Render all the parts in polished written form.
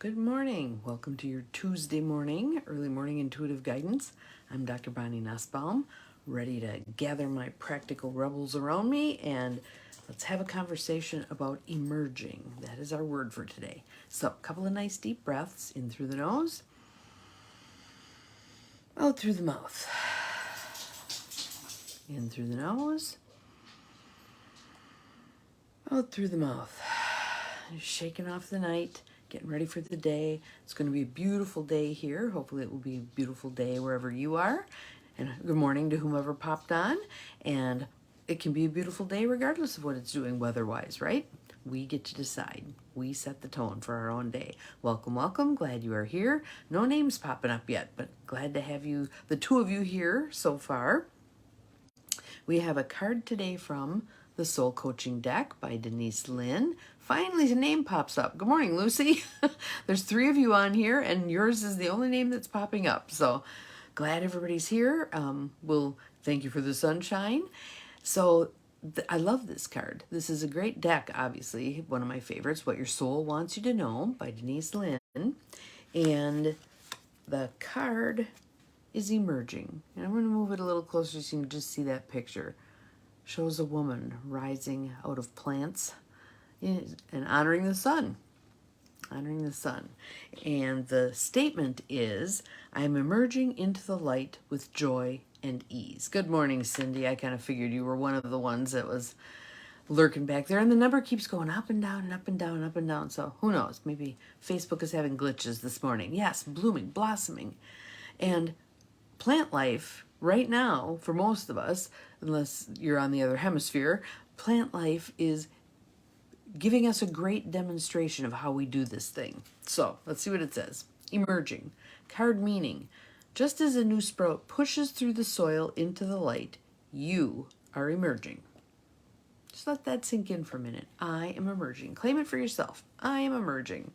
Good morning. Welcome to your Tuesday morning, early morning intuitive guidance. I'm Dr. Bonnie Nussbaum, ready to gather my practical rebels around me and let's have a conversation about emerging. That is our word for today. So, a couple of nice deep breaths in through the nose, out through the mouth. In through the nose, out through the mouth. Shaking off the night, getting ready for the day. It's going to be a beautiful day here. Hopefully it will be a beautiful day wherever you are. And good morning to whomever popped on. And it can be a beautiful day regardless of what it's doing weather-wise, right? We get to decide. We set the tone for our own day. Welcome, welcome. Glad you are here. No names popping up yet, but glad to have you, the two of you here so far. We have a card today from the Soul Coaching Deck by Denise Lynn. Finally, a name pops up. Good morning, Lucy. There's three of you on here, and yours is the only name that's popping up. So glad everybody's here. We'll thank you for the sunshine. So I love this card. This is a great deck, obviously. One of my favorites, What Your Soul Wants You to Know by Denise Lynn. And the card is emerging. And I'm going to move it a little closer so you can just see that picture. Shows a woman rising out of plants and honoring the sun. Honoring the sun. And the statement is, I'm emerging into the light with joy and ease. Good morning, Cindy. I kind of figured you were one of the ones that was lurking back there. And the number keeps going up and down and up and down and up and down. So who knows? Maybe Facebook is having glitches this morning. Yes, blooming, blossoming. And plant life right now, for most of us, unless you're on the other hemisphere, plant life is giving us a great demonstration of how we do this thing. So let's see what it says. Emerging. Card meaning, just as a new sprout pushes through the soil into the light, you are emerging. Just let that sink in for a minute. I am emerging. Claim it for yourself. I am emerging.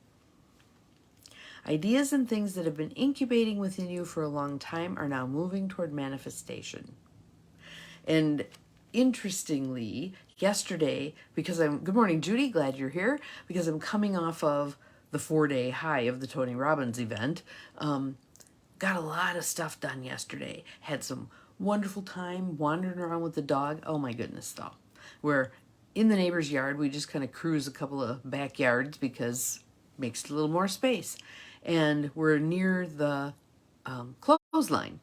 Ideas and things that have been incubating within you for a long time are now moving toward manifestation. And interestingly, yesterday, good morning, Judy, glad you're here, because I'm coming off of the 4-day high of the Tony Robbins event. Got a lot of stuff done yesterday. Had some wonderful time wandering around with the dog. Oh my goodness, though. We're in the neighbor's yard. We just kind of cruise a couple of backyards because it makes a little more space. And we're near the clothesline.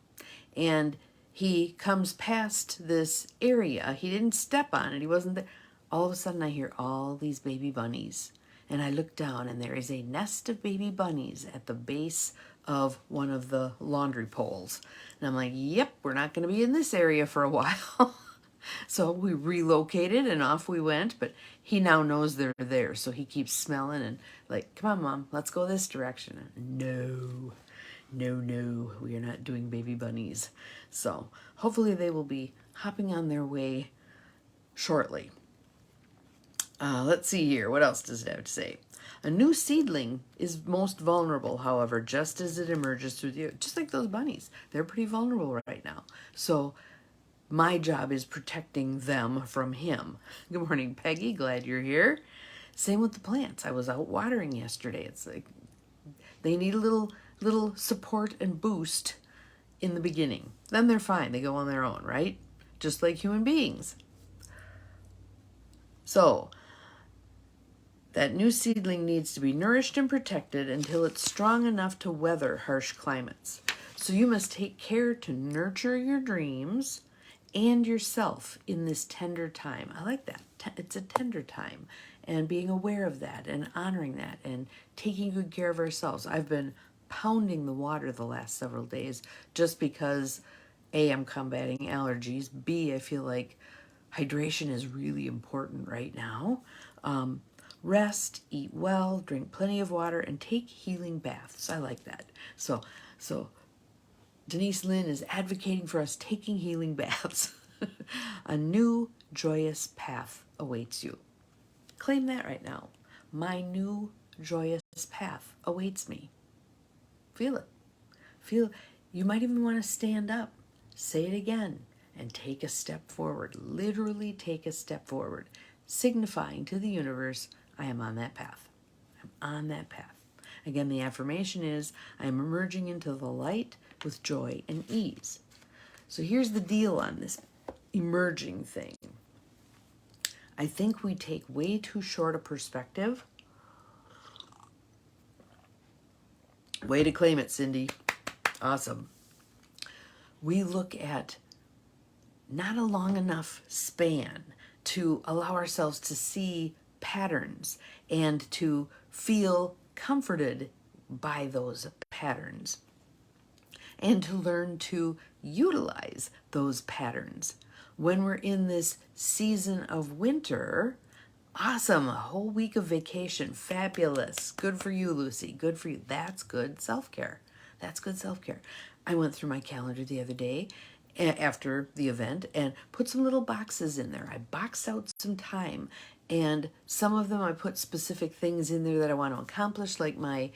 And he comes past this area. He didn't step on it. He wasn't there. All of a sudden, I hear all these baby bunnies. And I look down, and there is a nest of baby bunnies at the base of one of the laundry poles. And I'm like, yep, we're not going to be in this area for a while. So we relocated, and off we went. But he now knows they're there. So he keeps smelling and like, come on, Mom, let's go this direction. No, we are not doing baby bunnies. So hopefully they will be hopping on their way shortly. Let's see here. What else does it have to say? A new seedling is most vulnerable, however, just as it emerges through the earth. Just like those bunnies. They're pretty vulnerable right now. So my job is protecting them from him. Good morning, Peggy. Glad you're here. Same with the plants. I was out watering yesterday. It's like they need a little support and boost in the beginning. Then they're fine. They go on their own, right? Just like human beings. So that new seedling needs to be nourished and protected until it's strong enough to weather harsh climates. So you must take care to nurture your dreams and yourself in this tender time. I like that. It's a tender time. And being aware of that and honoring that and taking good care of ourselves. I've been pounding the water the last several days just because A, I'm combating allergies. B, I feel like hydration is really important right now. Rest, eat well, drink plenty of water, and take healing baths. I like that. So Denise Lynn is advocating for us taking healing baths. A new joyous path awaits you. Claim that right now. My new joyous path awaits me. Feel it. You might even want to stand up, say it again, and take a step forward. Literally take a step forward, signifying to the universe, I am on that path. I'm on that path. Again, the affirmation is, I am emerging into the light with joy and ease. So here's the deal on this emerging thing. I think we take way too short a perspective. Way to claim it, Cindy. Awesome. We look at not a long enough span to allow ourselves to see patterns and to feel comforted by those patterns and to learn to utilize those patterns. When we're in this season of winter, awesome, a whole week of vacation, fabulous. Good for you, Lucy. Good for you. That's good self-care. That's good self-care. I went through my calendar the other day after the event and put some little boxes in there. I boxed out some time, and some of them I put specific things in there that I want to accomplish, like my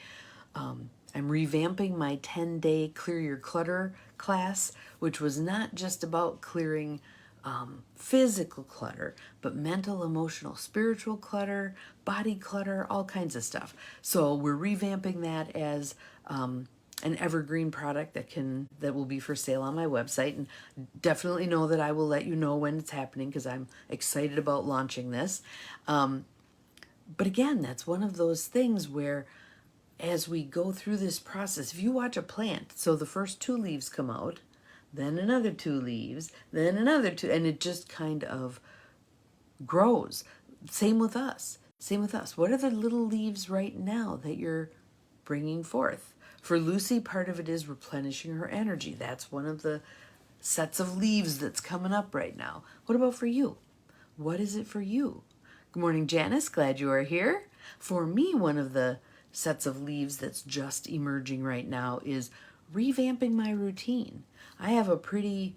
I'm revamping my 10-day Clear Your Clutter class, which was not just about clearing physical clutter, but mental, emotional, spiritual clutter, body clutter, all kinds of stuff. So we're revamping that as an evergreen product that will be for sale on my website, and definitely know that I will let you know when it's happening because I'm excited about launching this. But again, that's one of those things where as we go through this process, if you watch a plant, so the first 2 leaves come out, then another 2 leaves, then another 2, and it just kind of grows. Same with us. Same with us. What are the little leaves right now that you're bringing forth? For Lucy, part of it is replenishing her energy. That's one of the sets of leaves that's coming up right now. What about for you? What is it for you? Good morning, Janice. Glad you are here. For me, one of the sets of leaves that's just emerging right now is revamping my routine. I have a pretty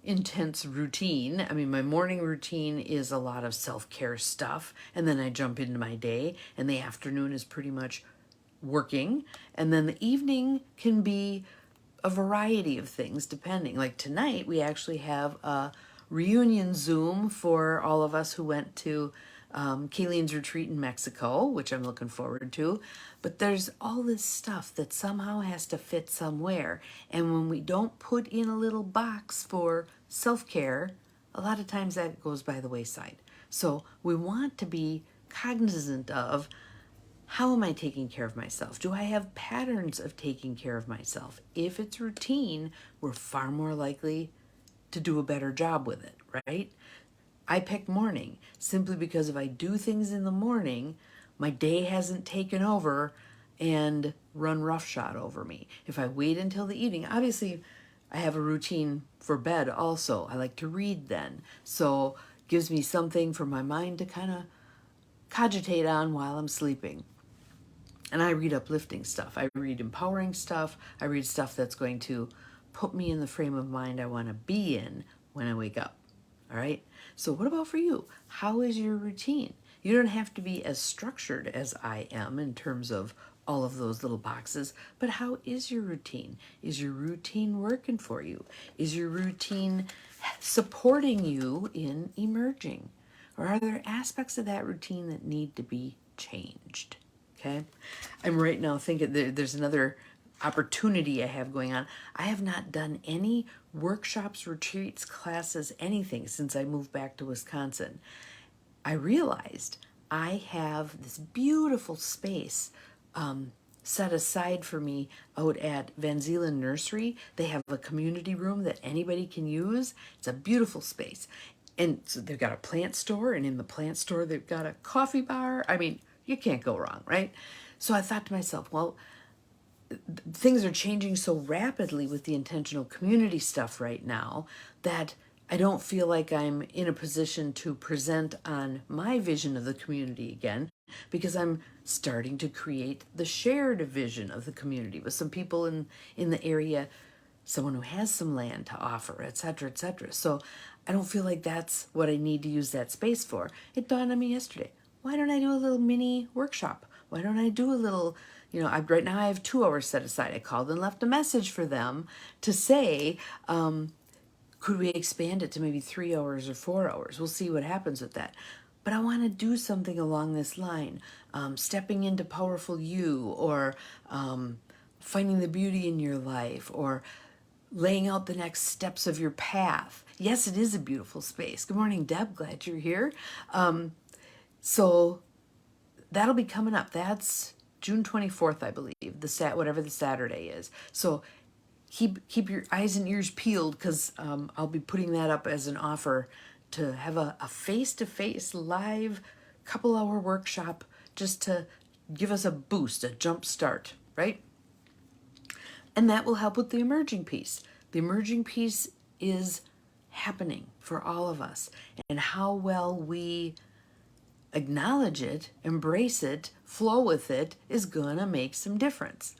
intense routine. I mean, my morning routine is a lot of self-care stuff, and then I jump into my day, and the afternoon is pretty much working, and then the evening can be a variety of things depending. Like tonight, we actually have a reunion Zoom for all of us who went to Kayleen's retreat in Mexico, which I'm looking forward to. But there's all this stuff that somehow has to fit somewhere. And when we don't put in a little box for self-care, a lot of times that goes by the wayside. So we want to be cognizant of, how am I taking care of myself? Do I have patterns of taking care of myself? If it's routine, we're far more likely to do a better job with it, right? I pick morning simply because if I do things in the morning, my day hasn't taken over and run roughshod over me. If I wait until the evening, obviously I have a routine for bed also. I like to read then. So it gives me something for my mind to kind of cogitate on while I'm sleeping. And I read uplifting stuff. I read empowering stuff. I read stuff that's going to put me in the frame of mind I want to be in when I wake up. All right? So what about for you? How is your routine? You don't have to be as structured as I am in terms of all of those little boxes, but how is your routine? Is your routine working for you? Is your routine supporting you in emerging? Or are there aspects of that routine that need to be changed? Okay? I'm right now thinking there's another opportunity I have going on. I have not done any workshops, retreats, classes, anything since I moved back to Wisconsin. I realized I have this beautiful space set aside for me out at Van Zeeland Nursery. They have a community room that anybody can use. It's a beautiful space. And so they've got a plant store, and in the plant store, they've got a coffee bar. I mean, you can't go wrong, right? So I thought to myself, well, things are changing so rapidly with the intentional community stuff right now that I don't feel like I'm in a position to present on my vision of the community again, because I'm starting to create the shared vision of the community with some people in the area, someone who has some land to offer, et cetera, et cetera. So I don't feel like that's what I need to use that space for. It dawned on me yesterday. Why don't I do a little mini workshop? Why don't I do a little, right now I have 2 hours set aside. I called and left a message for them to say, could we expand it to maybe 3 hours or 4 hours? We'll see what happens with that. but I want to do something along this line. Stepping into powerful you, or finding the beauty in your life, or laying out the next steps of your path. Yes, it is a beautiful space. Good morning, Deb. Glad you're here. So that'll be coming up. That's June 24th, I believe, whatever the Saturday is. So keep your eyes and ears peeled, because I'll be putting that up as an offer to have a face-to-face live couple-hour workshop, just to give us a boost, a jump start, right? And that will help with the emerging piece. The emerging piece is happening for all of us, and how well we acknowledge it, embrace it, flow with it is gonna make some difference.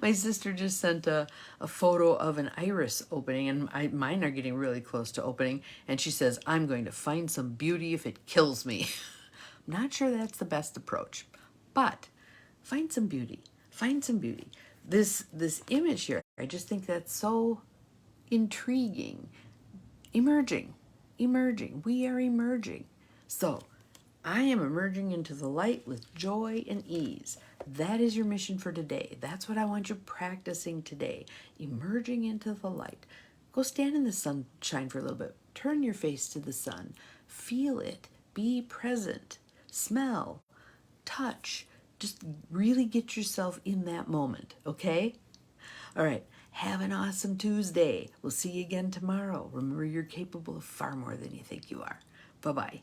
My sister just sent a photo of an iris opening, and mine are getting really close to opening, and she says, I'm going to find some beauty if it kills me. I'm not sure that's the best approach, but find some beauty. Find some beauty. This image here, I just think that's so intriguing. Emerging. We are emerging. So I am emerging into the light with joy and ease. That is your mission for today. That's what I want you practicing today. Emerging into the light. Go stand in the sunshine for a little bit. Turn your face to the sun. Feel it. Be present. Smell. Touch. Just really get yourself in that moment, okay? All right. Have an awesome Tuesday. We'll see you again tomorrow. Remember, you're capable of far more than you think you are. Bye-bye.